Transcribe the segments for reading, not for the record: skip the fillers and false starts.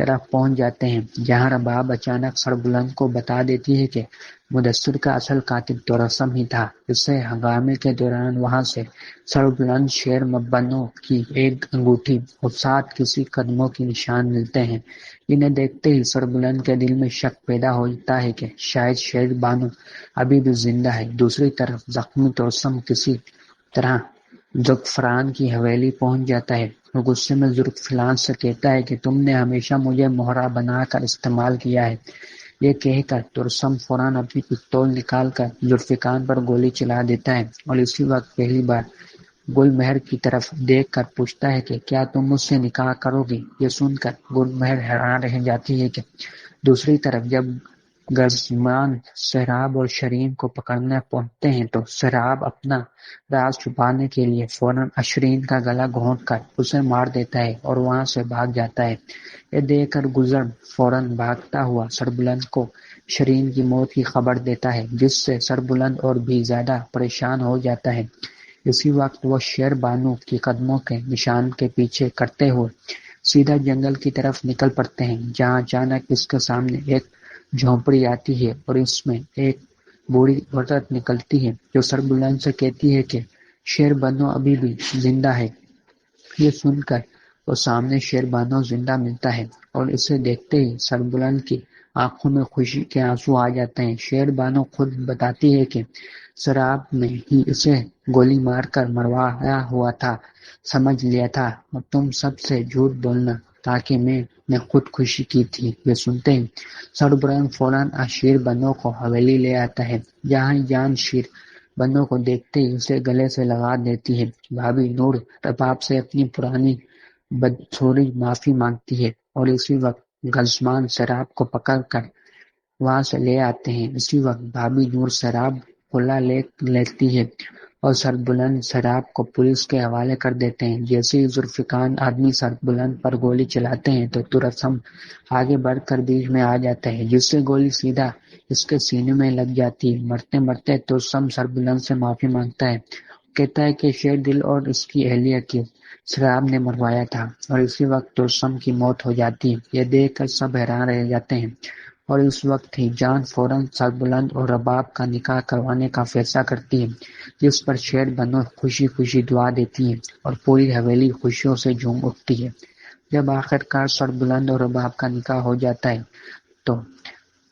طرف پہنچ جاتے ہیں جہاں رباب اچانک سربلند کو بتا دیتی ہے کہ مدثر کا اصل قاتل تورسم ہی تھا۔ اسے ہنگامے کے دوران وہاں سے سربلند شیر مبنوں کی ایک انگوٹھی اور 7 کسی قدموں کے نشان ملتے ہیں۔ انہیں دیکھتے ہی سربلند کے دل میں شک پیدا ہوتا ہے کہ شاید شیر بانو ابھی بھی زندہ ہے۔ دوسری طرف زخمی تورسم کسی طرح زغفران کی حویلی پہنچ جاتا ہے اور غصے میں زلفقار سے کہتا ہے کہ تم نے ہمیشہ مجھے مہرہ بنا کر استعمال کیا ہے۔ یہ کہہ کر تورسم فوراً اپنی پستول نکال کر زلفقار پر گولی چلا دیتا ہے اور اسی وقت پہلی بار گل مہر کی طرف دیکھ کر پوچھتا ہے کہ کیا تم مجھ سے نکاح کرو گی؟ یہ سن کر گل مہر حیران رہ جاتی ہے کہ دوسری طرف جب گزمان سہراب اور شرین کو پکڑنے پہنچتے ہیں تو سہراب اپنا راز چھپانے کے لیے فوراً اشرین کا گلا گھونٹ کر اسے مار دیتا ہے اور وہاں سے بھاگ جاتا ہے۔ یہ دیکھ کر گزر فوراً بھاگتا ہوا سربلند کو شرین کی موت کی خبر دیتا ہے، جس سے سربلند اور بھی زیادہ پریشان ہو جاتا ہے۔ اسی وقت وہ شیر بانو کی قدموں کے نشان کے پیچھے کرتے ہوئے سیدھا جنگل کی طرف نکل پڑتے ہیں، جہاں اچانک اس کے سامنے ایک جھونپڑی آتی ہے اور اس میں ایک بوڑھی عورت نکلتی ہے جو سربلند سے کہتی ہے کہ شیر بانو ابھی بھی زندہ ہے۔ یہ سن کر وہ سامنے شیر بانو زندہ ملتا ہے اور اسے دیکھتے ہی سربلند کی آنکھوں میں خوشی کے آنسو آ جاتے ہیں۔ شیر بانو خود بتاتی ہے کہ سراب نے ہی اسے گولی مار کر مروایا ہوا تھا، سمجھ لیا تھا، اور تم سب سے جھوٹ بولنا تاکہ میں نے خود خوشی کی تھی۔ یہ سنتے ہی سربلند فوراً شیر بانو کو حویلی لے آتا ہے، جہاں جان شیر بانو کو دیکھتے ہی اسے گلے سے لگا دیتی ہے۔ بھابھی نور رباب سے اپنی پرانی بدسوری معافی مانگتی ہے اور اسی وقت گزمان سراب کو پکڑ کر وہاں سے لے آتے ہیں۔ اسی وقت بھابھی نور سراب کو لے لیتی ہے اور سربلند سراب کو پولیس کے حوالے کر دیتے ہیں۔ جیسے ہی ذوالفقار آدمی سربلند پر گولی چلاتے ہیں تو تورسم آگے بڑھ کر بیچ میں آ جاتا ہے، جس سے گولی سیدھا اس کے سینے میں لگ جاتی ہے۔ مرتے مرتے تورسم سربلند سے معافی مانگتا ہے، کہتا ہے کہ شیر دل اور اس کی اہلیہ کی سراب نے مروایا تھا، اور اسی وقت تورسم کی موت ہو جاتی ہے۔ یہ دیکھ کر سب حیران رہ جاتے ہیں اور اس وقت ہی جان فوراً سربلند اور رباب کا نکاح کروانے کا فیصلہ کرتی ہے، جس پر شیر بانو خوشی خوشی دعا دیتی ہے اور پوری حویلی خوشیوں سے جھوم اٹھتی ہے۔ جب آخرکار سربلند اور رباب کا نکاح ہو جاتا ہے تو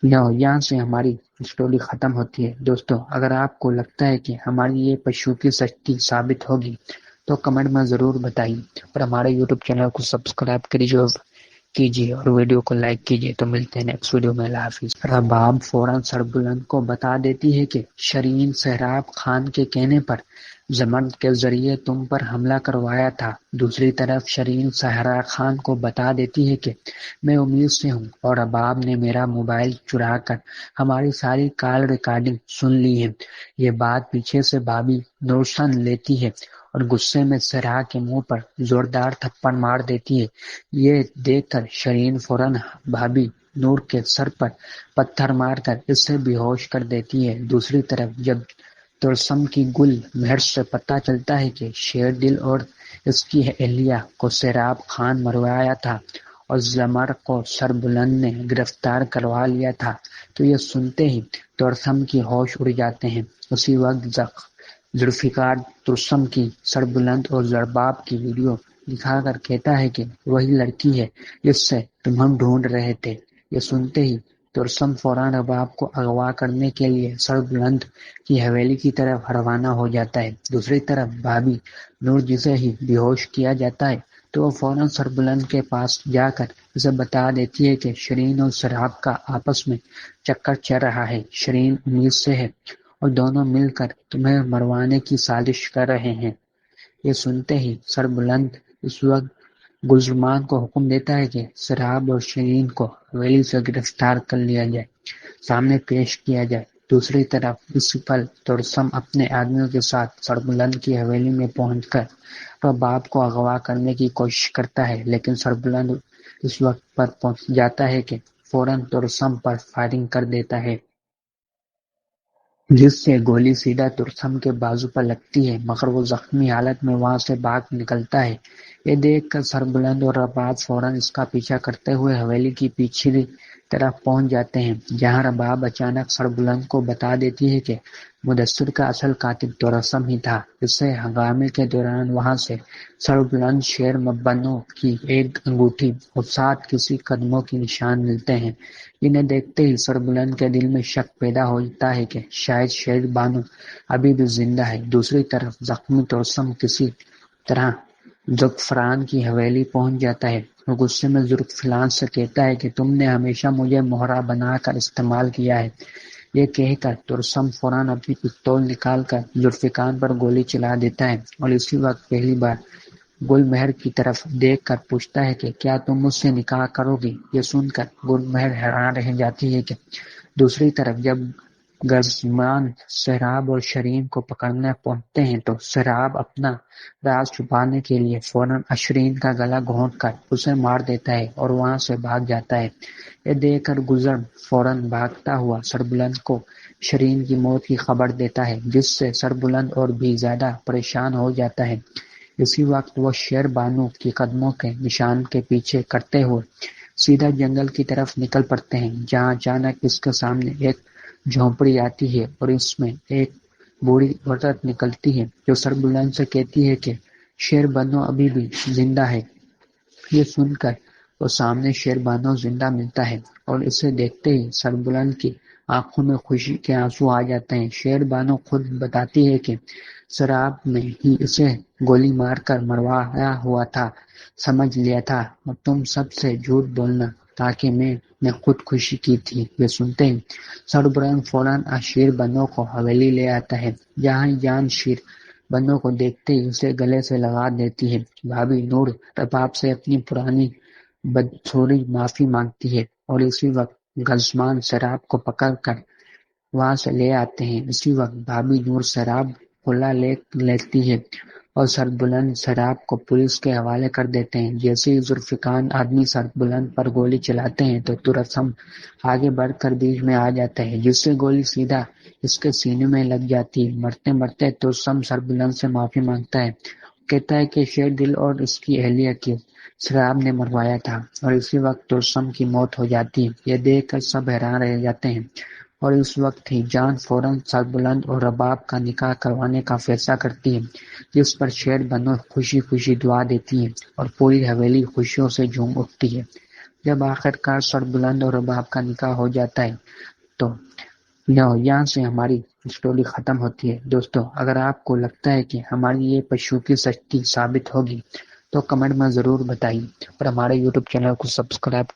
یہاں سے ہماری اسٹوری ختم ہوتی ہے۔ دوستو، اگر آپ کو لگتا ہے کہ ہماری یہ پشوکی سچی ثابت ہوگی تو کمنٹ میں ضرور بتائیے اور ہمارے یوٹیوب چینل کو سبسکرائب کیجیے اور ویڈیو کو لائک کیجیے۔ تو ملتے ہیں نیکسٹ ویڈیو میں۔ اللہ حافظ۔ رباب فوراً سربلند کو بتا دیتی ہے کہ شرین سہراب خان کے کہنے پر زمرد کے ذریعے تم پر حملہ کروایا تھا۔ دوسری طرف شرین سہراب خان کو بتا دیتی ہے کہ میں امید سے ہوں اور رباب نے میرا موبائل چرا کر ہماری ساری کال ریکارڈنگ سن لی ہے۔ یہ بات پیچھے سے بھابھی نور سن لیتی ہے اور غصے میں سہرا کے منہ پر زوردار تھپڑ مار دیتی ہے۔ یہ دیکھ کر شرین فوراً بھابھی نور کے سر پر پتھر مار کر اسے بے ہوش کر دیتی ہے۔ دوسری طرف جب تورسم کی گل مہر سے پتہ چلتا ہے کہ شیر دل اور اس کی اہلیہ کو سہراب خان مروایا تھا اور زمر کو سربلند نے گرفتار کروا لیا تھا تو یہ سنتے ہی تورسم کی ہوش اڑ جاتے ہیں۔ اسی وقت ذوالفقار تورسم کی سربلند اور رباب کی ویڈیو دکھا کر کہتا ہے کہ وہی لڑکی ہے جس سے ہم ڈھونڈ رہے تھے۔ یہ سنتے ہی تورسم فوراً رباب کو اغوا کرنے کے لیے سربلند کی حویلی کی طرف روانہ ہو جاتا ہے۔ دوسری طرف بھابھی نور جسے ہی بے ہوش کیا جاتا ہے تو وہ فوراً سربلند کے پاس جا کر اسے بتا دیتی ہے کہ شرین اور سراب کا آپس میں چکر چل رہا ہے، شرین امید سے ہے اور دونوں مل کر تمہیں مروانے کی سازش کر رہے ہیں۔ یہ سنتے ہی سربلند اس وقت گلزمان کو حکم دیتا ہے کہ سراب اور شرین کو حویلی سے گرفتار کر لیا جائے، سامنے پیش کیا جائے۔ دوسری طرف اس پل تورسم اپنے آدمیوں کے ساتھ سربلند کی حویلی میں پہنچ کر رباب کو اغوا کرنے کی کوشش کرتا ہے، لیکن سربلند اس وقت پر پہنچ جاتا ہے کہ فوراً تورسم پر فائرنگ کر دیتا ہے۔ جس سے گولی سیدھا ترسم کے بازو پر لگتی ہے مگر وہ زخمی حالت میں وہاں سے بھاگ نکلتا ہے۔ یہ دیکھ کر سربلند اور رباب فوراً اس کا پیچھا کرتے ہوئے حویلی کی پچھلی طرف پہنچ جاتے ہیں، جہاں رباب اچانک سربلند کو بتا دیتی ہے کہ مدثر کا اصل قاتل ترسم ہی تھا۔ اس سے ہنگامے کے دوران وہاں سے سربلند شیر بنو کی ایک انگوٹھی اور 7 کسی قدموں کے نشان ملتے ہیں۔ انہیں دیکھتے ہی سربلند کے دل میں شک پیدا ہوتا ہے کہ شاید شیر بانو ابھی بھی زندہ ہے۔ دوسری طرف زخمی ترسم کسی طرح زعفران کی حویلی پہنچ جاتا ہے اور غصے میں زلفقار سے کہتا ہے کہ تم نے ہمیشہ مجھے مہرہ بنا کر استعمال کیا ہے۔ یہ کہہ کر ترسم فوراً اپنی پستول نکال کر زلفقار پر گولی چلا دیتا ہے اور اسی وقت پہلی بار گل مہر کی طرف دیکھ کر پوچھتا ہے کہ کیا تم مجھ سے نکاح کرو گی؟ یہ سن کر گل مہر حیران رہ جاتی ہے کہ دوسری طرف جب گزمان سہراب اور شرین کو پکڑنے پہنچتے ہیں تو سہراب اپنا راز چھپانے کے لیے فوراً اشرین کا گلا گھونٹ کر اسے مار دیتا ہے اور وہاں سے بھاگ جاتا ہے۔ یہ دیکھ کر گزرم فوراً بھاگتا ہوا سربلند کو شرین کی موت کی خبر دیتا ہے، جس سے سربلند اور بھی زیادہ پریشان ہو جاتا ہے۔ اسی وقت وہ شیر بانو کی قدموں کے نشان کے پیچھے کرتے ہوئے سیدھا جنگل کی طرف نکل پڑتے ہیں، جہاں اچانک اس کے سامنے ایک جھونپڑی آتی ہے اور اس میں ایک بوڑھی عورت نکلتی ہے جو سربلند سے کہتی ہے کہ شیر بانو ابھی بھی زندہ ہے۔ یہ سن کر وہ سامنے شیر بانو زندہ ملتا ہے اور اسے دیکھتے ہی سربلند کی آنکھوں میں خوشی کے آنسو آ جاتے ہیں۔ شیر بانو خود بتاتی ہے کہ سراب نے ہی اسے گولی مار کر مروایا ہوا تھا، سمجھ لیا تھا، اور تم سب سے جھوٹ بولنا تاکہ میں نے خودکشی کی تھی۔ یہ سنتے ہی سربلند فوراً شیر بانو کو حویلی لے آتا ہے، جہاں جان شیر بانو کو دیکھتے ہی اسے گلے سے لگا دیتی ہے۔ بھابھی نور رباب سے اپنی پرانی بدسلوکی معافی مانگتی ہے اور اسی وقت گزمان سہراب کو پکڑ کر وہاں سے لے آتے ہیں۔ اسی وقت بھابھی نور سہراب کو لے لیتی ہے اور سربلند سہراب کو پولیس کے حوالے کر دیتے ہیں۔ جیسے ہی ذوالفقار آدمی سربلند پر گولی چلاتے ہیں تو ترسم آگے بڑھ کر بیچ میں آ جاتا ہے، جس سے گولی سیدھا اس کے سینے میں لگ جاتی ہے۔ مرتے مرتے ترسم سربلند سے معافی مانگتا ہے، کہتا ہے کہ شیر دل اور اس کی اہلیہ کی سہراب نے مروایا تھا، اور اسی وقت ترسم کی موت ہو جاتی ہے۔ یہ دیکھ کر سب حیران رہ جاتے ہیں اور اس وقت ہی جان فوراً سربلند اور رباب کا نکاح کروانے کا فیصلہ کرتی ہے، جس پر شیر بانو خوشی خوشی دعا دیتی ہے اور پوری حویلی خوشیوں سے جھوم اٹھتی ہے۔ جب آخرکار سربلند اور رباب کا نکاح ہو جاتا ہے تو یہاں سے ہماری اسٹوری ختم ہوتی ہے۔ دوستو، اگر آپ کو لگتا ہے کہ ہماری یہ پشوکی سچی ثابت ہوگی تو کمنٹ میں ضرور بتائیے اور ہمارے یوٹیوب چینل کو سبسکرائب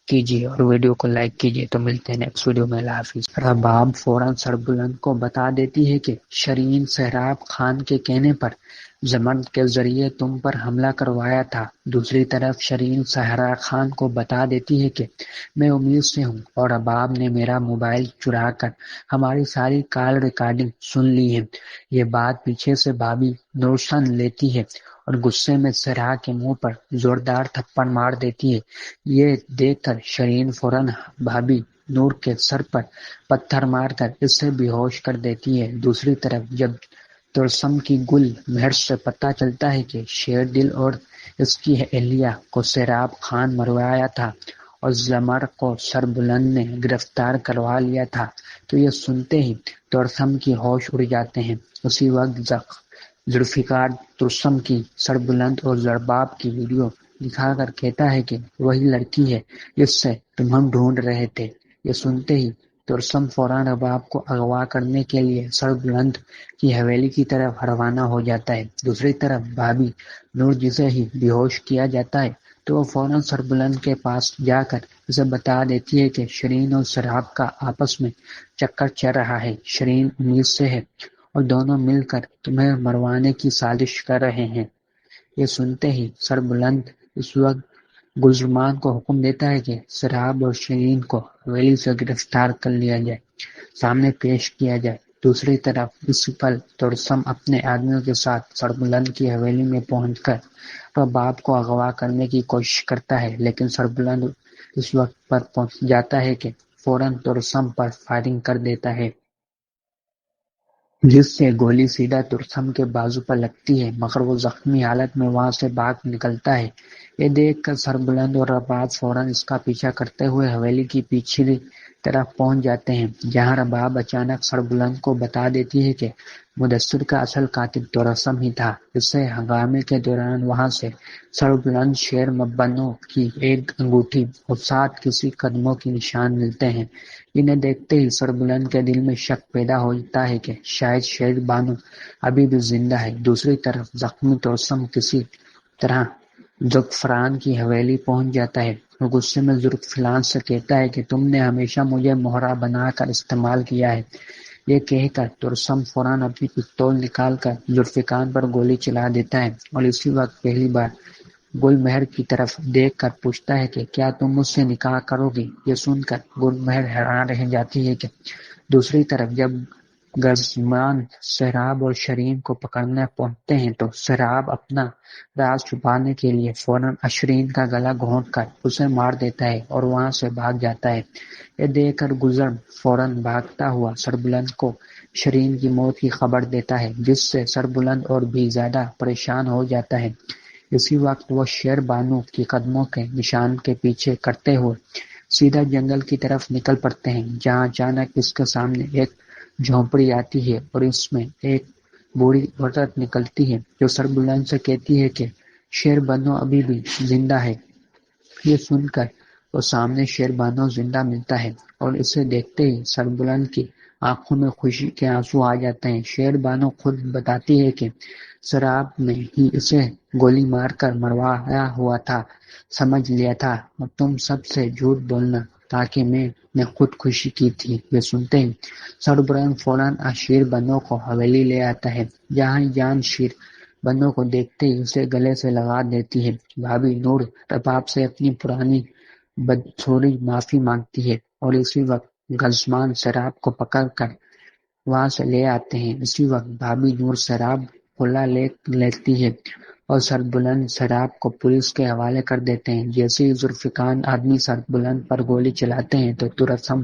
کیجیے اور ویڈیو کو لائک کیجیے۔ تو ملتے ہیں نیکسٹ ویڈیو میں، اللہ حافظ۔ رباب فوراً سربلند کو بتا دیتی ہے کہ شرین سہراب خان کے کہنے پر زمرد کے ذریعے تم پر حملہ کروایا تھا۔ دوسری طرف شرین سہراب خان کو بتا دیتی ہے کہ میں امید سے ہوں اور رباب نے میرا موبائل چرا کر ہماری ساری کال ریکارڈنگ سن لی ہے۔ یہ بات پیچھے سے بھابھی نور سن لیتی ہے اور غصے میں سہرا کے منہ پر زوردار تھپڑ مار دیتی ہے۔ یہ دیکھ کر شرین فوراً بھابھی نور کے سر پر پتھر مار کر اسے بے ہوش کر دیتی ہے۔ دوسری طرف جب ترسم کی گل مہر سے پتہ چلتا ہے کہ شیر دل اور اس کی اہلیہ کو سہراب خان مروایا تھا اور زمر کو سربلند نے گرفتار کروا لیا تھا، تو یہ سنتے ہی ترسم کی ہوش اڑ جاتے ہیں۔ اسی وقت ذوالفقار ترسم کی سربلند اور رباب کی ویڈیو دکھا کر کہتا ہے کہ وہی لڑکی ہے جس سے ہم ڈھونڈ رہے تھے۔ یہ سنتے ہی ترسم فوراً رباب کو اغوا کرنے کے لیے سربلند کی حویلی کی طرف روانہ ہو جاتا ہے۔ دوسری طرف بھابھی نور جسے ہی بے ہوش کیا جاتا ہے تو وہ فوراً سربلند کے پاس جا کر اسے بتا دیتی ہے کہ شرین اور سہراب کا آپس میں چکر چل رہا ہے، شرین امید سے ہے اور دونوں مل کر تمہیں مروانے کی سازش کر رہے ہیں۔ یہ سنتے ہی سربلند اس وقت گلزمان کو حکم دیتا ہے کہ سہراب اور شرین کو حویلی سے گرفتار کر لیا جائے، سامنے پیش کیا جائے۔ دوسری طرف اسی پل ترسم اپنے آدمیوں کے ساتھ سربلند کی حویلی میں پہنچ کر رباب کو اغوا کرنے کی کوشش کرتا ہے، لیکن سربلند اس وقت پر پہنچ جاتا ہے کہ فوراً ترسم پر فائرنگ کر دیتا ہے۔ جس سے گولی سیدھا ترسم کے بازو پر لگتی ہے مگر وہ زخمی حالت میں وہاں سے بھاگ نکلتا ہے۔ یہ دیکھ کر سربلند اور رباب فوراً اس کا پیچھا کرتے ہوئے حویلی کی پچھلی طرف پہنچ جاتے ہیں، جہاں رباب اچانک سربلند کو بتا دیتی ہے کہ مدثر کا اصل قاتل ترسم ہی تھا۔ اس سے ہنگامے کے دوران وہاں سے سربلند شیر مبنوں کی ایک انگوٹھی اور 7 کسی قدموں کے نشان ملتے ہیں۔ انہیں دیکھتے ہی سربلند کے دل میں شک پیدا ہوتا ہے کہ شاید شیر بانو ابھی بھی زندہ ہے۔ دوسری طرف زخمی ترسم کسی طرح زعفران کی حویلی پہنچ جاتا ہے اور غصے میں زلفقار سے کہتا ہے کہ تم نے ہمیشہ مجھے مہرا بنا کر استعمال کیا ہے۔ یہ کہہ کر ترسم فوراً اپنی پستول نکال کر زلفقار پر گولی چلا دیتا ہے اور اسی وقت پہلی بار گل مہر کی طرف دیکھ کر پوچھتا ہے کہ کیا تم مجھ سے نکاح کرو گی؟ یہ سن کر گل مہر حیران رہ جاتی ہے کہ دوسری طرف جب گزمان سہراب اور شرین کو پکڑنے پہنچتے ہیں تو سہراب اپنا راز چھپانے کے لیے فوراً اشرین کا گلا گھونٹ کر اسے مار دیتا ہے اور وہاں سے بھاگ جاتا ہے۔ یہ دیکھ کر گزر فوراً بھاگتا ہوا سربلند کو شرین کی موت کی خبر دیتا ہے، جس سے سربلند اور بھی زیادہ پریشان ہو جاتا ہے۔ اسی وقت وہ شیر بانو کی قدموں کے نشان کے پیچھے کرتے ہوئے سیدھا جنگل کی طرف نکل پڑتے ہیں، جہاں اچانک اس کے سامنے ایک جھونپڑی آتی ہے اور اس میں ایک بوڑھی عورت نکلتی ہے جو سربلند سے کہتی ہے کہ شیر بانو ابھی بھی زندہ ہے۔ یہ سن کر وہ سامنے شیر بانو زندہ ملتا ہے اور اسے دیکھتے ہی سربلند کی آنکھوں میں خوشی کے آنسو آ جاتے ہیں۔ شیر بانو خود بتاتی ہے کہ سراب نے ہی اسے گولی مار کر مروایا ہوا تھا، سمجھ لیا تھا اور تم سب سے جھوٹ بولنا تاکہ میں نے خود خوشی کی تھی۔ یہ سنتے ہی سربلند فوراً شیر بانو کو حویلی لے آتا ہے، جہاں جان شیر بانو کو دیکھتے ہی اسے گلے سے لگا دیتی ہے۔ بھابھی نور رباب سے اپنی پرانی بدسوری معافی مانگتی ہے اور اسی وقت گزمان سہراب کو پکڑ کر وہاں سے لے آتے ہیں۔ اسی وقت بھابھی نور سہراب کو لے لیتی ہے اور سربلند سہراب کو پولیس کے حوالے کر دیتے ہیں۔ جیسے ہی ذوالفقار آدمی سربلند پر گولی چلاتے ہیں تو ترسم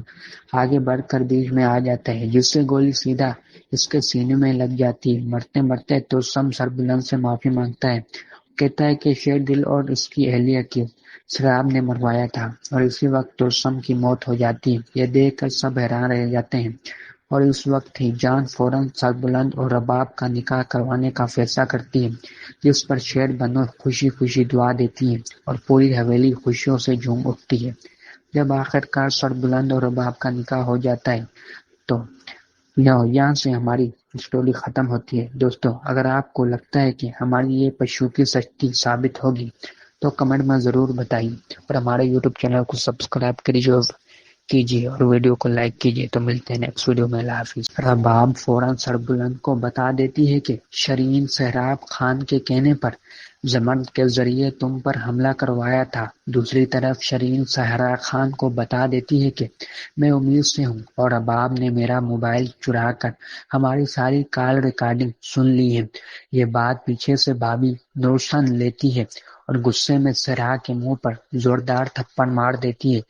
آگے بڑھ کر بیچ میں آ جاتا ہے، جس سے گولی سیدھا اس کے سینے میں لگ جاتی ہے۔ مرتے مرتے ترسم سربلند سے معافی مانگتا ہے، کہتا ہے کہ شیر دل اور اس کی اہلیہ کی سہراب نے مروایا تھا اور اسی وقت ترسم کی موت ہو جاتی ہے۔ یہ دیکھ کر سب حیران رہ جاتے ہیں اور اس وقت ہی جان فوراً سربلند اور رباب کا نکاح کروانے کا فیصلہ کرتی ہے، جس پر شیر بانو خوشی خوشی دعا دیتی ہے اور پوری حویلی خوشیوں سے جھوم اٹھتی ہے۔ جب آخرکار سربلند اور رباب کا نکاح ہو جاتا ہے تو یہاں سے ہماری اسٹوری ختم ہوتی ہے۔ دوستو، اگر آپ کو لگتا ہے کہ ہماری یہ پشوکی سچی ثابت ہوگی تو کمنٹ میں ضرور بتائیے اور ہمارے یوٹیوب چینل کو سبسکرائب کیجیے اور ویڈیو کو لائک کیجیے۔ تو ملتے ہیں نیکسٹ ویڈیو میں۔ اللہ حافظ۔ رباب فوراً سربلند کو بتا دیتی ہے کہ شرین سہراب خان کے کہنے پر زمرد کے ذریعے تم پر حملہ کروایا تھا۔ دوسری طرف شرین سہراب خان کو بتا دیتی ہے کہ میں امید سے ہوں اور رباب نے میرا موبائل چرا کر ہماری ساری کال ریکارڈنگ سن لی ہے۔ یہ بات پیچھے سے بھابھی نور سن لیتی ہے اور غصے میں سہراب کے منہ پر زوردار تھپڑ مار دیتی ہے۔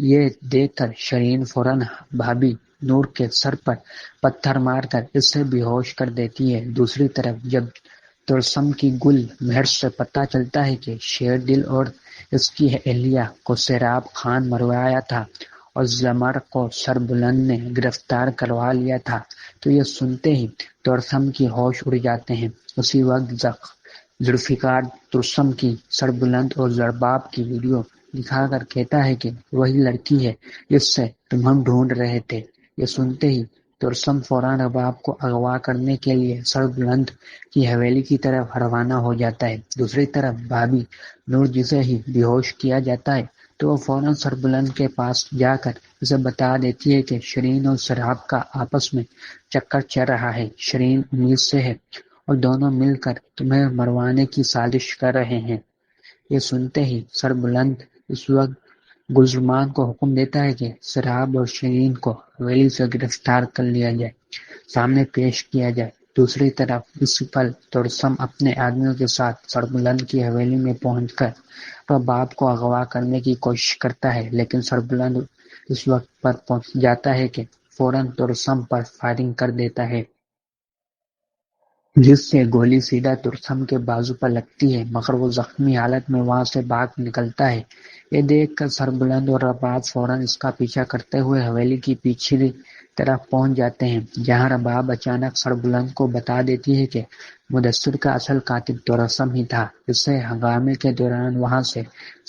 یہ دیکھ کر شرین فوراً بھابھی نور کے سر پر پتھر مار کر اسے بے ہوش کر دیتی ہے۔ دوسری طرف جب ترسم کی گل مہر سے پتہ چلتا ہے کہ شیر دل اور اس کی اہلیہ کو سہراب خان مروایا تھا اور زمر کو سربلند نے گرفتار کروا لیا تھا تو یہ سنتے ہی ترسم کی ہوش اڑ جاتے ہیں۔ اسی وقت ذوالفقار ترسم کی سربلند اور رباب کی ویڈیو دکھا کر کہتا ہے کہ وہی لڑکی ہے جس سے ہم ڈھونڈ رہے تھے۔ یہ سنتے ہی ترسم فوراً رباب کو اغوا کرنے کے لیے سربلند کی حویلی کی طرف روانہ ہو جاتا ہے۔ دوسری طرف بھابھی نور جسے ہی بے ہوش کیا جاتا ہے تو وہ فوراً سربلند کے پاس جا کر اسے بتا دیتی ہے کہ شرین اور سہراب کا آپس میں چکر چل رہا ہے، شرین امید سے ہے اور دونوں مل کر تمہیں مروانے کی سازش کر رہے ہیں۔ یہ سنتے ہی سربلند اس وقت گلزمان کو حکم دیتا ہے کہ سہراب اور شرین کو حویلی سے گرفتار کر لیا جائے، سامنے پیش کیا جائے۔ دوسری طرف اس پل ترسم اپنے آدمیوں کے ساتھ سربلند کی حویلی میں پہنچ کر رباب کو اغوا کرنے کی کوشش کرتا ہے، لیکن سربلند اس وقت پر پہنچ جاتا ہے کہ فوراً ترسم پر فائرنگ کر دیتا ہے۔ جس سے گولی سیدھا ترسم کے بازو پر لگتی ہے مگر وہ زخمی حالت میں وہاں سے بھاگ نکلتا ہے۔ یہ دیکھ کر سربلند اور رباب فوراً اس کا پیچھا کرتے ہوئے حویلی کی پچھلی طرف پہنچ جاتے ہیں، جہاں رباب اچانک سربلند کو بتا دیتی ہے کہ مدثر کا اصل قاتل ترسم ہی تھا۔ اس سے ہنگامے کے دوران وہاں سے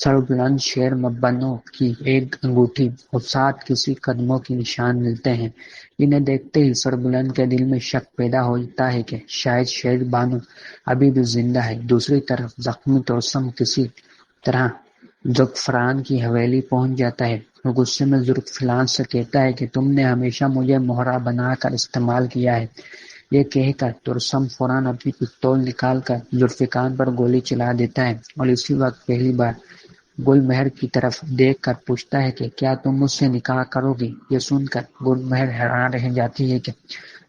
سربلند شیر بنو کی ایک انگوٹھی اور 7 کسی قدموں کے نشان ملتے ہیں۔ انہیں دیکھتے ہی سربلند کے دل میں شک پیدا ہوتا ہے کہ شاید شیر بانو ابھی بھی زندہ ہے۔ دوسری طرف زخمی ترسم کسی طرح زعفران کی حویلی پہنچ جاتا ہے اور غصے میں زلفقار سے کہتا ہے کہ تم نے ہمیشہ مجھے مہرہ بنا کر استعمال کیا ہے۔ یہ کہہ کر ترسم فوراً اپنی پستول نکال کر زلفقار پر گولی چلا دیتا ہے اور اسی وقت پہلی بار گل مہر کی طرف دیکھ کر پوچھتا ہے کہ کیا تم مجھ سے نکاح کرو گی؟ یہ سن کر گل مہر حیران رہ جاتی ہے کہ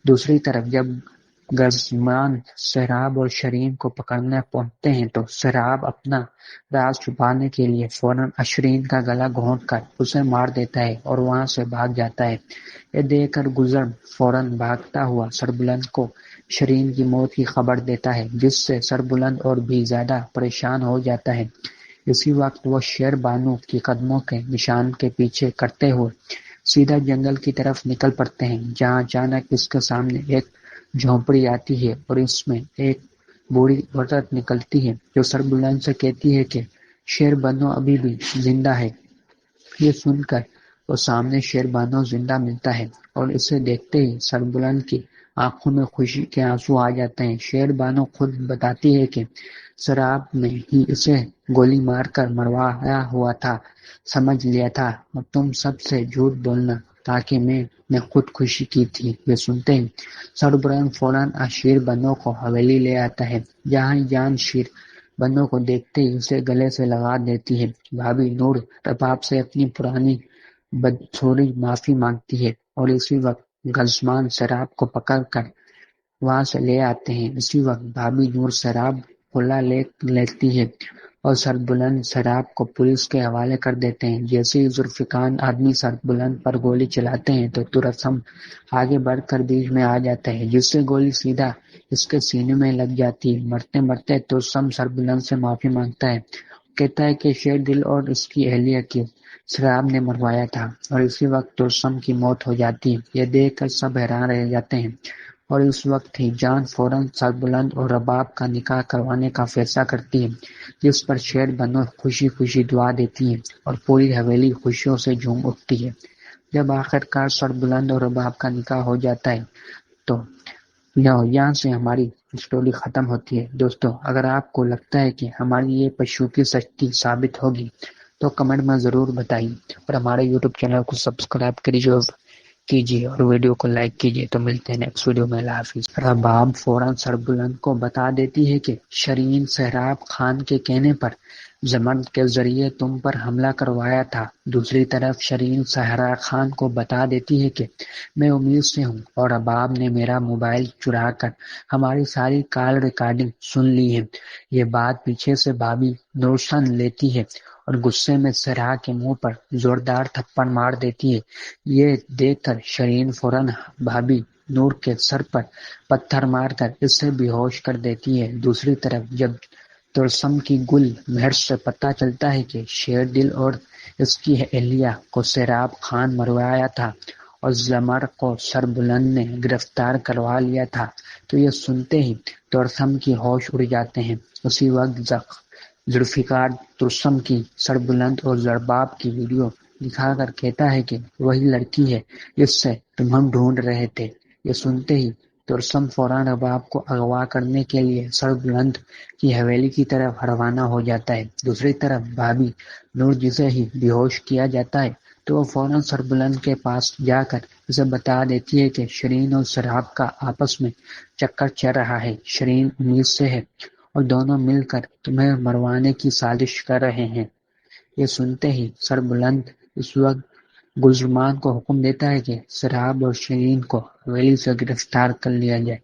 دوسری طرف جب گزمان سہراب اور شرین کو پکڑنے پہنچتے ہیں تو سہراب اپنا راز چھپانے کے لیے فوراً شرین کا گلا گھونٹ کر اسے مار دیتا ہے اور وہاں سے بھاگ جاتا ہے۔ یہ دیکھ کر گزرم فوراً بھاگتا ہوا سربلند کو شرین کی موت کی خبر دیتا ہے، جس سے سربلند اور بھی زیادہ پریشان ہو جاتا ہے۔ اسی وقت وہ شیر بانو کی قدموں کے نشان کے پیچھے کرتے ہوئے سیدھا جنگل کی طرف نکل پڑتے ہیں، جہاں اچانک اس کے سامنے ایک جھونپڑی آتی ہے اور اس میں ایک بوڑھی عورت نکلتی ہے جو سربلند سے کہتی ہے کہ شیر بانو ابھی بھی زندہ ہے۔ یہ سن کر وہ سامنے شیر بانو زندہ ملتا ہے اور اسے دیکھتے ہی سربلند کی آنکھوں میں خوشی کے آنسو آ جاتے ہیں۔ شیر بانو خود بتاتی ہے کہ سراب نے ہی اسے گولی مار کر مروایا ہوا تھا، سمجھ لیا تھا، اور تم سب سے جھوٹ بولنا تاکہ میں نے خودکشی کی تھی۔ یہ سنتے ہی سربلند فوراً شیر بانو کو حویلی لے آتا ہے، جہاں جان شیر بانو کو دیکھتے ہی اسے گلے سے لگا دیتی ہے۔ بھابھی نور رباب سے اپنی پرانی بدسلوکی معافی مانگتی ہے اور اسی وقت گزمان سہراب کو پکڑ کر وہاں سے لے آتے ہیں۔ اسی وقت بھابھی نور سہراب کو لے لیتی ہے اور سربلند سہراب کو پولیس کے حوالے کر دیتے ہیں۔ جیسے ہی ذوالفقار آدمی سربلند پر گولی چلاتے ہیں تو ترسم آگے بڑھ کر بیچ میں آ جاتا ہے، جس سے گولی سیدھا اس کے سینے میں لگ جاتی ہے۔ مرتے مرتے ترسم سربلند سے معافی مانگتا ہے، کہتا ہے کہ شیر دل اور اس کی اہلیہ کی سہراب نے مروایا تھا، اور اسی وقت ترسم کی موت ہو جاتی ہے۔ یہ دیکھ کر سب حیران رہ جاتے ہیں اور اس وقت ہی جان فوراً سربلند اور رباب کا نکاح کروانے کا فیصلہ کرتی ہے، جس پر شیر بانو خوشی خوشی دعا دیتی ہے اور پوری حویلی خوشیوں سے جھوم اٹھتی ہے۔ جب آخرکار سربلند اور رباب کا نکاح ہو جاتا ہے تو یہاں سے ہماری اسٹوری ختم ہوتی ہے۔ دوستو، اگر آپ کو لگتا ہے کہ ہماری یہ پشوکی سچی ثابت ہوگی تو کمنٹ میں ضرور بتائیے اور ہمارے یوٹیوب چینل کو سبسکرائب کیجیے اور ویڈیو کو لائک کیجیے۔ تو ملتے ہیں نیکسٹ ویڈیو میں، اللہ حافظ۔ رباب فوراً سربلند کو بتا دیتی ہے کہ شرین سہراب خان کے کہنے پر زمرد کے ذریعے تم پر حملہ کروایا تھا۔ دوسری طرف شرین سہراب خان کو بتا دیتی ہے کہ میں امید سے ہوں اور رباب نے میرا موبائل چرا کر ہماری ساری کال ریکارڈنگ سن لی ہے۔ یہ بات پیچھے سے بھابھی نور سن لیتی ہے اور غصے میں سہرا کے منہ پر زوردار تھپڑ مار دیتی ہے۔ یہ دیکھ کر شرین فوراً بھابھی نور کے سر پر پتھر مار کر اسے بے ہوش کر دیتی ہے۔ دوسری طرف جب ترسم کی گل مہر سے پتہ چلتا ہے کہ شیر دل اور اس کی اہلیہ کو سہراب خان مروایا تھا اور زمر کو سربلند نے گرفتار کروا لیا تھا، تو یہ سنتے ہی ترسم کی ہوش اڑ جاتے ہیں۔ اسی وقت ذوالفقار ترسم کی سربلند اور رباب کی ویڈیو دکھا کر کہتا ہے کہ وہی لڑکی ہے جس سے ہم ڈھونڈ رہے تھے۔ یہ سنتے ہی ترسم فوراً رباب کو اغوا کرنے کے لیے سربلند کی حویلی کی طرف روانہ ہو جاتا ہے۔ دوسری طرف بھابھی نور جسے ہی بے ہوش کیا جاتا ہے تو وہ فوراً سربلند کے پاس جا کر اسے بتا دیتی ہے کہ شرین اور سہراب کا آپس میں چکر چل رہا ہے، شرین امید سے ہے اور دونوں مل کر تمہیں مروانے کی سازش کر رہے ہیں۔ یہ سنتے ہی سربلند اس وقت گلزمان کو حکم دیتا ہے کہ سہراب اور شرین کو حویلی سے گرفتار کر لیا جائے،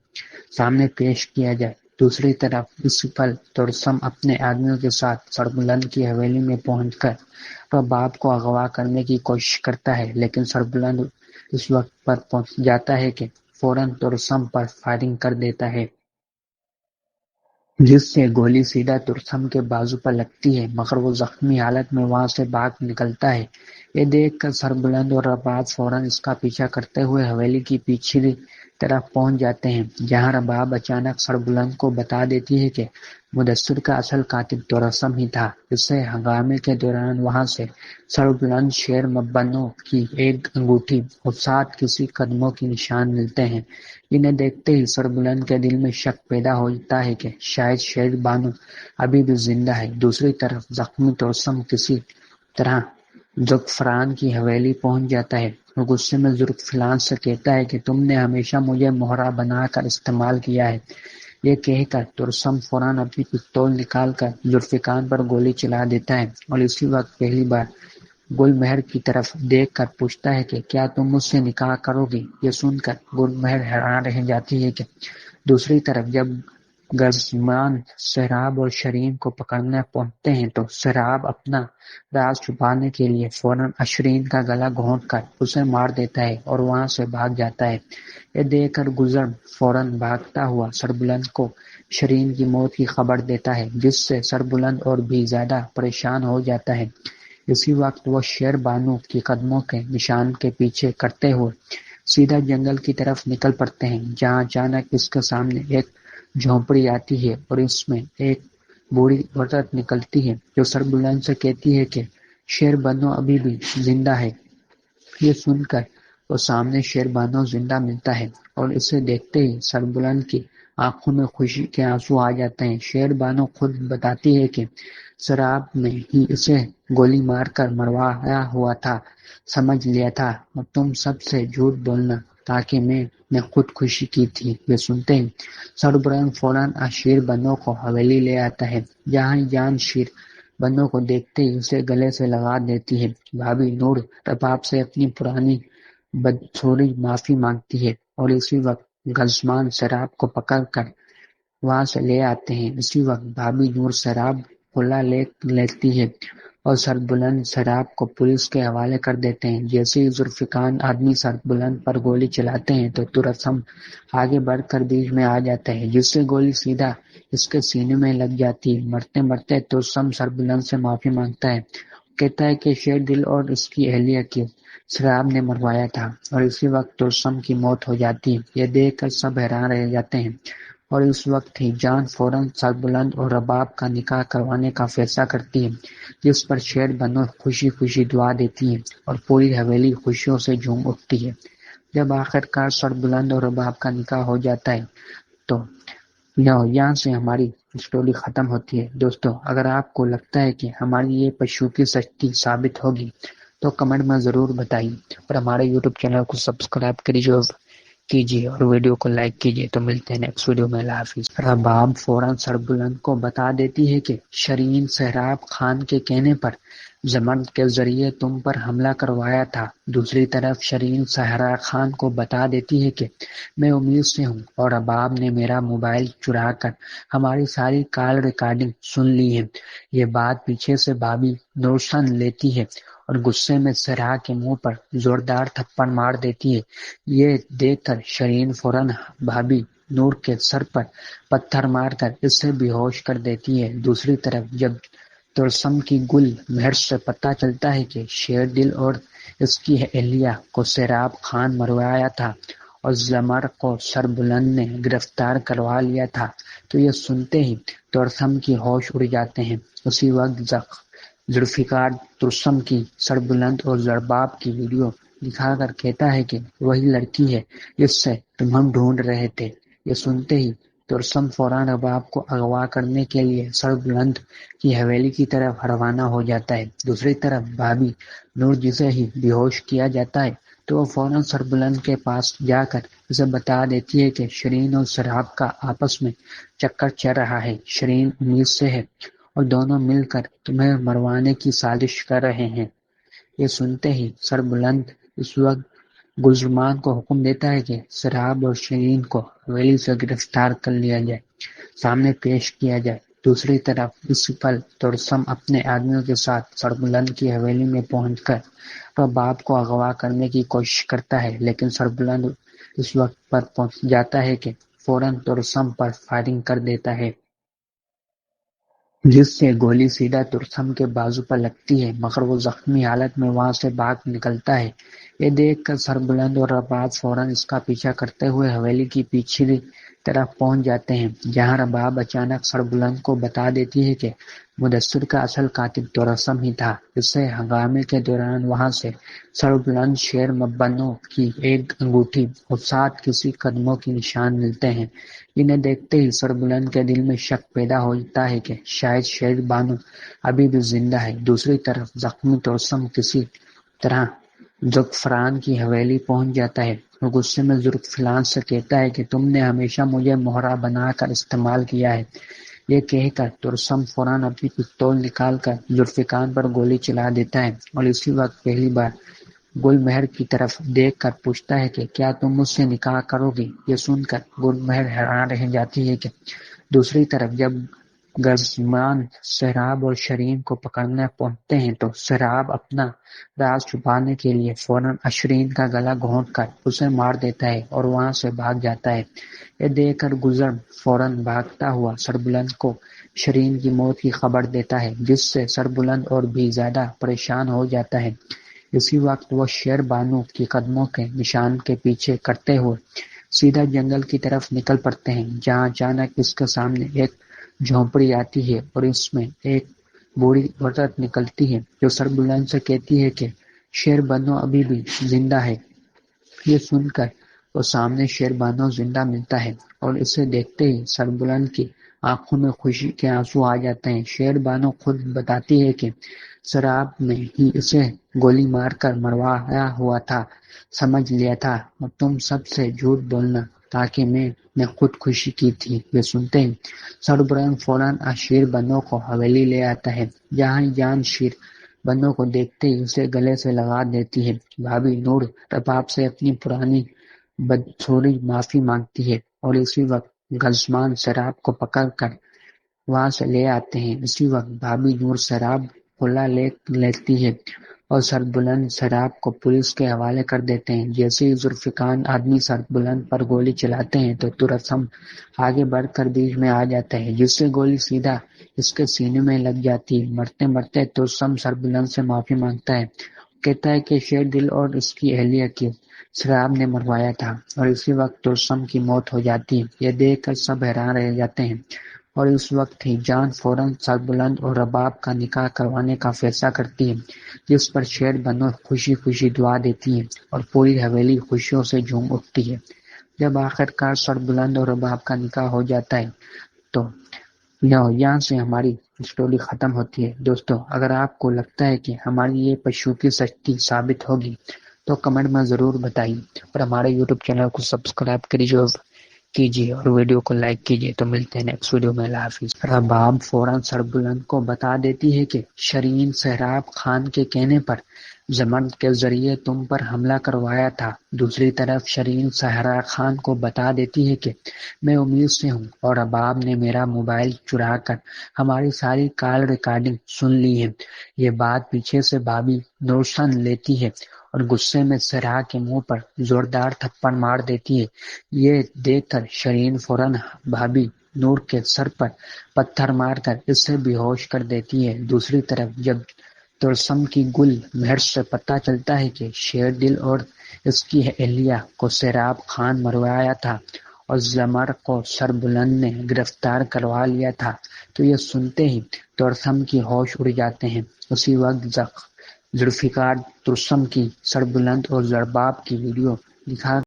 سامنے پیش کیا جائے۔ دوسری طرف اس پل ترسم اپنے آدمیوں کے ساتھ سربلند کی حویلی میں پہنچ کر رباب کو اغوا کرنے کی کوشش کرتا ہے، لیکن سربلند اس وقت پر پہنچ جاتا ہے کہ فوراً ترسم پر فائرنگ کر دیتا ہے۔ جس سے گولی سیدھا ترسم کے بازو پر لگتی ہے مگر وہ زخمی حالت میں وہاں سے بھاگ نکلتا ہے۔ یہ دیکھ کر سربلند اور رباب فوراً اس کا پیچھا کرتے ہوئے حویلی کی پچھلی طرف پہنچ جاتے ہیں، جہاں رباب اچانک سربلند کو بتا دیتی ہے کہ مدثر کا اصل قاتل ترسم ہی تھا۔ اس سے ہنگامے کے دوران وہاں سے سربلند شیر مبنوں کی ایک انگوٹھی اور 7 کسی قدموں کے نشان ملتے ہیں۔ انہیں دیکھتے ہی سربلند کے دل میں شک پیدا ہوتا ہے کہ شاید شیر بانو ابھی بھی زندہ ہے۔ دوسری طرف زخمی ترسم کسی طرح زعفران کی حویلی پہنچ جاتا ہے اور غصے میں زلفقار سے کہتا ہے کہ تم نے ہمیشہ مجھے مہرا بنا کر استعمال کیا ہے۔ یہ کہہ کر ترسم فوراً اپنی پستول نکال کر زلفقار پر گولی چلا دیتا ہے اور اسی وقت پہلی بار گل مہر کی طرف دیکھ کر پوچھتا ہے کہ کیا تم مجھ سے نکاح کرو گی؟ یہ سن کر گل مہر حیران رہ جاتی ہے کہ دوسری طرف جب گزمان سہراب اور شرین کو پکڑنے پہنچتے ہیں تو سہراب اپنا راز چھپانے کے لیے فوراً اشرین کا گلا گھونٹ کر اسے مار دیتا ہے اور وہاں سے بھاگ جاتا ہے۔ یہ دیکھ کر گزر فوراً بھاگتا ہوا سربلند کو شرین کی موت کی خبر دیتا ہے، جس سے سربلند اور بھی زیادہ پریشان ہو جاتا ہے۔ اسی وقت وہ شیر بانو کی قدموں کے نشان کے پیچھے کرتے ہوئے سیدھا جنگل کی طرف نکل پڑتے ہیں، جہاں اچانک اس کے سامنے ایک جھونپڑی آتی ہے اور اس میں ایک بوڑھی عورت نکلتی ہے جو سربلند سے کہتی ہے کہ شیر بانو ابھی بھی زندہ ہے۔ یہ سن کر وہ سامنے شیر بانو زندہ ملتا ہے اور اسے دیکھتے ہی سربلند کی آنکھوں میں خوشی کے آنسو آ جاتے ہیں۔ شیر بانو خود بتاتی ہے کہ سراب نے ہی اسے گولی مار کر مروایا ہوا تھا، سمجھ لیا تھا اور تم سب سے جھوٹ بولنا تاکہ میں نے خودکشی کی تھی۔ یہ سنتے ہی سربلند فوراً شیر بانو کو حویلی لے آتا ہے، جہاں جان شیر بانو کو دیکھتے ہی اسے گلے سے لگا دیتی ہے۔ بھابھی نور رباب سے اپنی پرانی بدسلوکی معافی مانگتی ہے اور اسی وقت گزمان سہراب کو پکڑ کر وہاں سے لے آتے ہیں۔ اسی وقت بھابھی نور سہراب کو لے لیتی ہے اور سربلند سہراب کو پولیس کے حوالے کر دیتے ہیں۔ جیسے ہی ذوالفقار آدمی سربلند پر گولی چلاتے ہیں تو ترسم آگے بڑھ کر بیچ میں آ جاتا ہے، جس سے گولی سیدھا اس کے سینے میں لگ جاتی ہے۔ مرتے مرتے ترسم سربلند سے معافی مانگتا ہے، کہتا ہے کہ شیر دل اور اس کی اہلیہ کی سہراب نے مروایا تھا اور اسی وقت ترسم کی موت ہو جاتی ہے۔ یہ دیکھ کر سب حیران رہ جاتے ہیں اور اس وقت ہی جان فوراً سربلند اور رباب کا نکاح کروانے کا فیصلہ کرتی ہے، جس پر شیر بانو خوشی خوشی دعا دیتی ہے اور پوری حویلی خوشیوں سے جھوم اٹھتی ہے۔ جب آخرکار سربلند اور رباب کا نکاح ہو جاتا ہے تو یہاں سے ہماری اسٹوری ختم ہوتی ہے۔ دوستو، اگر آپ کو لگتا ہے کہ ہماری یہ پشوکی سچی ثابت ہوگی تو کمنٹ میں ضرور بتائیے اور ہمارے یوٹیوب چینل کو سبسکرائب کیجیے اور ویڈیو کو لائک کیجیے۔ تو ملتے ہیں نیکسٹ ویڈیو میں۔ اللہ حافظ۔ رباب فوراً سربلند کو بتا دیتی ہے کہ شرین سہراب خان کے کہنے پر زمرد کے ذریعے تم پر حملہ کروایا تھا۔ دوسری طرف شرین سہراب خان کو بتا دیتی ہے کہ میں امید سے ہوں اور رباب نے میرا موبائل چرا کر ہماری ساری کال ریکارڈنگ سن لی ہے۔ یہ بات پیچھے سے بھابھی نور سن لیتی ہے اور غصے میں سہراب کے منہ پر زوردار تھپڑ مار دیتی ہے۔ یہ دیکھ کر شرین فوراً بھابھی نور کے سر پر پتھر مار کر اسے بے ہوش کر دیتی ہے۔ دوسری طرف جب ترسم کی گل مہر سے پتہ چلتا ہے کہ شیر دل اور اس کی اہلیہ کو سہراب خان مروایا تھا اور زمر کو سربلند نے گرفتار کروا لیا تھا تو یہ سنتے ہی ترسم کی ہوش اڑ جاتے ہیں۔ اسی وقت ذوالفقار ترسم کی سربلند اور رباب کی ویڈیو دکھا کر کہتا ہے کہ وہی لڑکی ہے جس سے ہم ڈھونڈ رہے تھے۔ یہ سنتے ہی ترسم فوراً رباب کو اغوا کرنے کے لیے سربلند کی حویلی کی طرف روانہ ہو جاتا ہے۔ دوسری طرف بھابھی نور جسے ہی بے ہوش کیا جاتا ہے تو وہ فوراً سربلند کے پاس جا کر اسے بتا دیتی ہے کہ شرین اور سہراب کا آپس میں چکر چل رہا ہے، شرین امید سے ہے اور دونوں مل کر تمہیں مروانے کی سازش کر رہے ہیں۔ یہ سنتے ہی سربلند اس وقت گلزمان کو حکم دیتا ہے کہ سہراب اور شرین کو حویلی سے گرفتار کر لیا جائے، سامنے پیش کیا جائے۔ دوسری طرف اس پل ترسم اپنے آدمیوں کے ساتھ سربلند کی حویلی میں پہنچ کر رباب کو اغوا کرنے کی کوشش کرتا ہے، لیکن سربلند اس وقت پر پہنچ جاتا ہے کہ فوراً ترسم پر فائرنگ کر دیتا ہے۔ جس سے گولی سیدھا ترسم کے بازو پر لگتی ہے، مگر وہ زخمی حالت میں وہاں سے بھاگ نکلتا ہے۔ یہ دیکھ کر سربلند اور رباب فوراً اس کا پیچھا کرتے ہوئے حویلی کی پچھلی طرف پہنچ جاتے ہیں، جہاں رباب اچانک سربلند کو بتا دیتی ہے کہ مدثر کا اصل قاتل ترسم ہی تھا۔ اس سے ہنگامے کے دوران وہاں سے سربلند شیر مبنوں کی ایک انگوٹھی اور 7 کسی قدموں کے نشان ملتے ہیں۔ انہیں دیکھتے ہی سربلند کے دل میں شک پیدا ہوتا ہے کہ شاید شیر بانو ابھی بھی زندہ ہے۔ دوسری طرف زخمی ترسم کسی طرح زعفران کی حویلی پہنچ جاتا ہے اور غصے میں زلفقار سے کہتا ہے کہ تم نے ہمیشہ مجھے مہرہ بنا کر استعمال کیا ہے۔ یہ کہہ کر ترسم فوراً اپنی پستول نکال کر زلفقار پر گولی چلا دیتا ہے اور اسی وقت پہلی بار گل مہر کی طرف دیکھ کر پوچھتا ہے کہ کیا تم مجھ سے نکاح کرو گی؟ یہ سن کر گل مہر حیران رہ جاتی ہے کہ دوسری طرف جب گزمان سہراب اور شرین کو پکڑنے پہنچتے ہیں تو سہراب اپنا راز چھپانے کے لیے فوراً شرین کا گلا گھونٹ کر اسے مار دیتا ہے اور وہاں سے بھاگ جاتا ہے۔ یہ دیکھ کر گزرم فوراً بھاگتا ہوا سربلند کو شرین کی موت کی خبر دیتا ہے، جس سے سربلند اور بھی زیادہ پریشان ہو جاتا ہے۔ اسی وقت وہ شیر بانو کی قدموں کے نشان کے پیچھے کرتے ہوئے سیدھا جنگل کی طرف نکل پڑتے ہیں، جہاں اچانک اس کے سامنے ایک جھونپڑی آتی ہے اور اس میں ایک بوڑھی عورت نکلتی ہے جو سربلند سے کہتی ہے کہ شیر بانو ابھی بھی زندہ ہے۔ یہ سن کر وہ سامنے شیر بانو زندہ ملتا ہے اور اسے دیکھتے ہی سربلند کی آنکھوں میں خوشی کے آنسو آ جاتے ہیں۔ شیر بانو خود بتاتی ہے کہ سراب نے ہی اسے گولی مار کر مروایا ہوا تھا، سمجھ لیا تھا، اور تم سب سے جھوٹ بولنا تاکہ میں نے خودکشی کی تھی۔ یہ سنتے ہی سربلند فوراً شیر بانو کو حویلی لے آتا ہے، جہاں جان شیر بانو کو دیکھتے ہی اسے گلے سے لگا دیتی ہے۔ بھابھی نور رباب سے اپنی پرانی بدسلوکی معافی مانگتی ہے اور اسی وقت گزمان سہراب کو پکڑ کر وہاں سے لے آتے ہیں۔ اسی وقت بھابھی نور سہراب کھلا لے لیتی ہے اور سربلند سہراب کو پولیس کے حوالے کر دیتے ہیں۔ جیسے ہی ذوالفقار آدمی سربلند پر گولی چلاتے ہیں تو ترسم آگے بڑھ کر بیچ میں آ جاتا ہے، جس سے گولی سیدھا اس کے سینے میں لگ جاتی ہے۔ مرتے مرتے ترسم سربلند سے معافی مانگتا ہے، کہتا ہے کہ شیر دل اور اس کی اہلیہ کی سہراب نے مروایا تھا، اور اسی وقت ترسم کی موت ہو جاتی ہے۔ یہ دیکھ کر سب حیران رہ جاتے ہیں اور اس وقت ہی جان فوراً سربلند اور رباب کا نکاح کروانے کا فیصلہ کرتی ہے، جس پر شیر بانو خوشی خوشی دعا دیتی ہے اور پوری حویلی خوشیوں سے جھوم اٹھتی ہے۔ جب آخرکار سربلند اور رباب کا نکاح ہو جاتا ہے تو یہاں سے ہماری اسٹوری ختم ہوتی ہے۔ دوستو، اگر آپ کو لگتا ہے کہ ہماری یہ پشوکی سچی ثابت ہوگی تو کمنٹ میں ضرور بتائیے اور ہمارے یوٹیوب چینل کو سبسکرائب کیجیے اور ویڈیو کو لائک کیجیے۔ تو ملتے ہیں نیکسٹ ویڈیو میں، اللہ حافظ۔ رباب فوراً سربلند کو بتا دیتی ہے کہ شرین سہراب خان کے کہنے پر زمرد کے ذریعے تم پر حملہ کروایا تھا۔ دوسری طرف شرین سہراب خان کو بتا دیتی ہے کہ میں امید سے ہوں اور رباب نے میرا موبائل چرا کر ہماری ساری کال ریکارڈنگ سن لی ہے۔ یہ بات پیچھے سے بھابھی نور سن لیتی ہے اور غصے میں سہرا کے منہ پر زوردار تھپڑ مار دیتی ہے۔ یہ دیکھ کر شرین فوراً بھابھی نور کے سر پر پتھر مار کر اسے بے ہوش کر دیتی ہے۔ دوسری طرف جب ترسم کی گل مہر سے پتہ چلتا ہے کہ شیر دل اور اس کی اہلیہ کو سہراب خان مروایا تھا اور زمر کو سربلند نے گرفتار کروا لیا تھا، تو یہ سنتے ہی ترسم کی ہوش اڑ جاتے ہیں۔ اسی وقت ذوالفقار ترسم کی سربلند اور رباب کی ویڈیو دکھا